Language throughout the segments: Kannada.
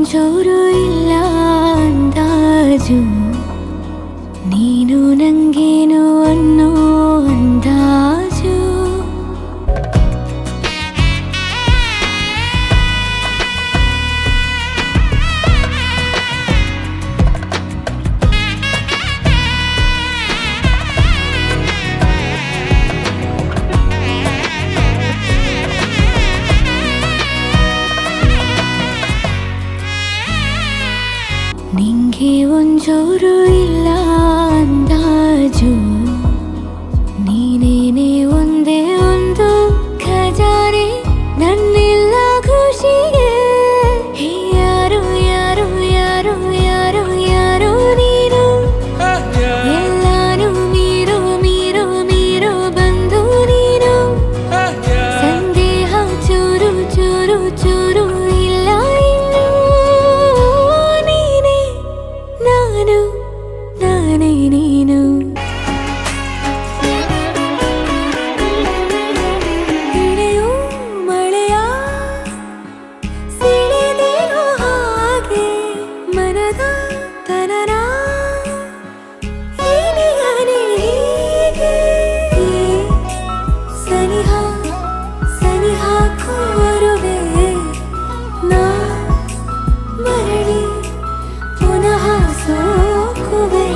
ಒಂಚೂರು ಇಲ್ಲ ಅಂದಾಜು, ನೀನು ನಂಗೇನು ಅನ್ನೋ ಅಂದಾಜು. ನಿಂಗೆ ಒಂಚೂರು ಇಲ್ಲ ಅಂದಾಜು, ನೀನೇನೆ ಒಂದೇ ಒಂದು ಖಜಾನೆ ನನ್ನೆಲ್ಲ ಖುಷಿಗೆ. ಯಾರು ಯಾರು ಯಾರು ಯಾರು ಯಾರು ನೀನು, ಎಲ್ಲಾನು ಮೀರೋ ಮೀರೋ ಮೀರೋ ಬಂದು ನೀನು. ಸಂದೇಹ ಚೂರು ಚೂರು ಚೂರು ಇಲ್ಲ ಇನ್ನು, ನೀನೇ ನಾನು ನಾನೇ ನೀನು. ಇಳೆಯೋ ಮಳೆಯ ಸಿಡಿದಿರೋ ಹಾಗೆ ಮನದ ತನನ ಹೀಗೆ ಸನಿಹ ಸನಿಹ ಕೋರುವೆ ನಾ ಮರಳಿ ಪುನಃ ಸೋಕುವೆ.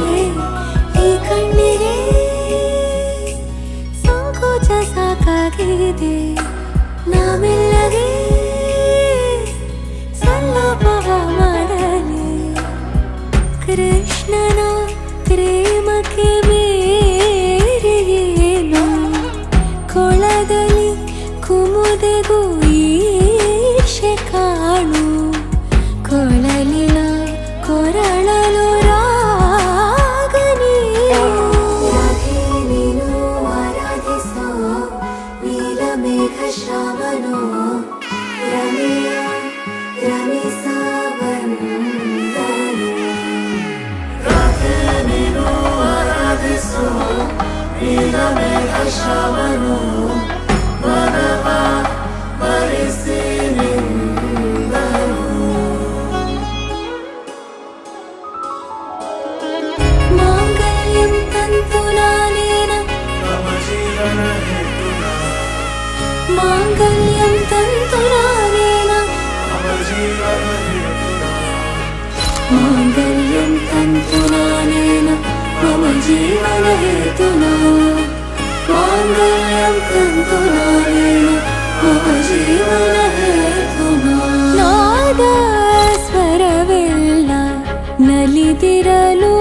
ಈ ಕಣ್ಣಿಗೆ ಸಂಕೋಚ ಸಾಕಾಗಿದೆ, ನಾಮೆಲ್ಲಗೆ ಸಲ್ಲಪವ ಮಾಡಲಿ. ಕೃಷ್ಣನ ಪ್ರೇಮಕ್ಕೆ ಬೇರೆ ಏನು, ಕೊಳದಲ್ಲಿ ಕುಮುದೆಗೂ ಈರ್ಷೆ ಕಾಣು. ಕೊಳಲಿನ ಕೊರಳಲು ರಾಗ ನೀನು ಆರಾಧಿಸೋ ನೀಲಮೇಘ ಶ್ರಾವಣೋ ರಮೆಯ ರಮಿಸ ಬಂದನು. ನೀನು ಆರಾಧಿಸೋ ನೀಲಮೇಘ ಶ್ರಾವಣೋ ಮನವ ಮರೆಸಿ ನಿಂದನು. ಮಾಂಗಲ್ಯಂ ತಂತು ನಾನೇನ ಮಾಂಗಲ್ಯಂ ತಂತು ನಾನೇನ ಮಾಂಗಲ್ಯಂ ತಂತು ನಾನೇನ ಮಮ ಜೀವನ ಹೇತುನಾ. ಮಾಂಗಲ್ಯಂ ತಂತು ನಾನೇನ ಮಮ ಜೀವನ ಹೇತುನಾ. ನಾದ ಸ್ವರವೆಲ್ಲ ನಲಿದಿರಲು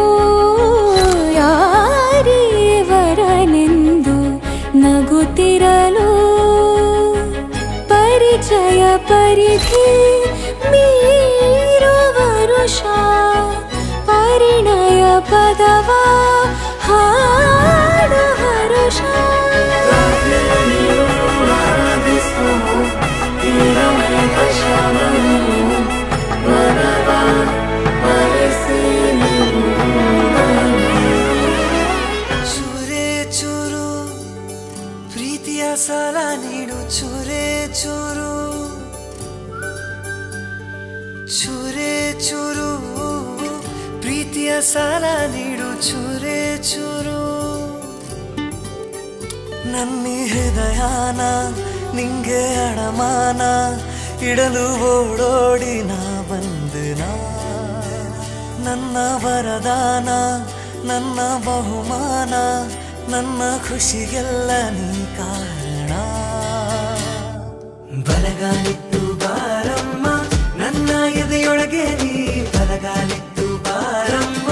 ಯಾರೀವರನೆಂದು ನಗುತ್ತಿರಲು. ಪರಿಚಯ ಪರಿಧಿ ಮೀರೋ ವರುಷ ಪರಿಣಯ ಪದವ ಹಾಡು ಹರುಷ. ಚೂರೇ ಚೂರು ಪ್ರೀತಿಯ ಸಾಲ ನೀಡು, ಚೂರೇ ಚೂರು ಚೂರೇ ಚೂರು ಪ್ರೀತಿಯ ಸಾಲ ನೀಡು, ಚೂರೇ ಚೂರು. ನನ್ನಿ ಹೃದಯನ ನಿಂಗೆ ಅಡಮಾನ ಇಡಲು ಓಡೋಡಿ ನಾ ಬಂದನ. ನನ್ನ ವರದಾನ ನನ್ನ ಬಹುಮಾನ, ನನ್ನ ಖುಷಿಗೆಲ್ಲ ನೀ ಕಾರಣ. ಬಲಗಾಲಿತ್ತು ಬಾರಮ್ಮ ನನ್ನ ಎದೆಯೊಳಗೆ ನೀ, ಬಲಗಾಲಿತ್ತು ಬಾರಮ್ಮ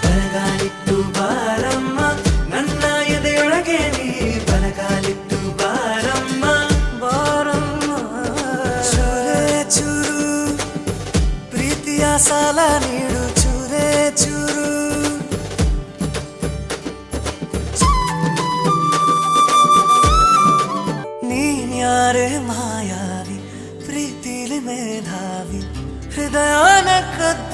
ಬಲಗಾಲಿತ್ತು ಬಾರಮ್ಮ ನನ್ನ ಎದೆಯೊಳಗೆ ನೀ, ಬಲಗಾಲಿತ್ತು ಬಾರಮ್ಮ ಬಾರಮ್ಮ. ಚೂರೇ ಚೂರು ಪ್ರೀತಿಯ ಸಾಲ ನೀಡು, ಚೂರೇ ಚೂರು. ನೀನ್ಯಾರೇ ಮಾಯಾವಿ ಪ್ರೀತಿಲಿ ಮೇಧಾವಿ, ಹೃದಯನ ಕದ್ದು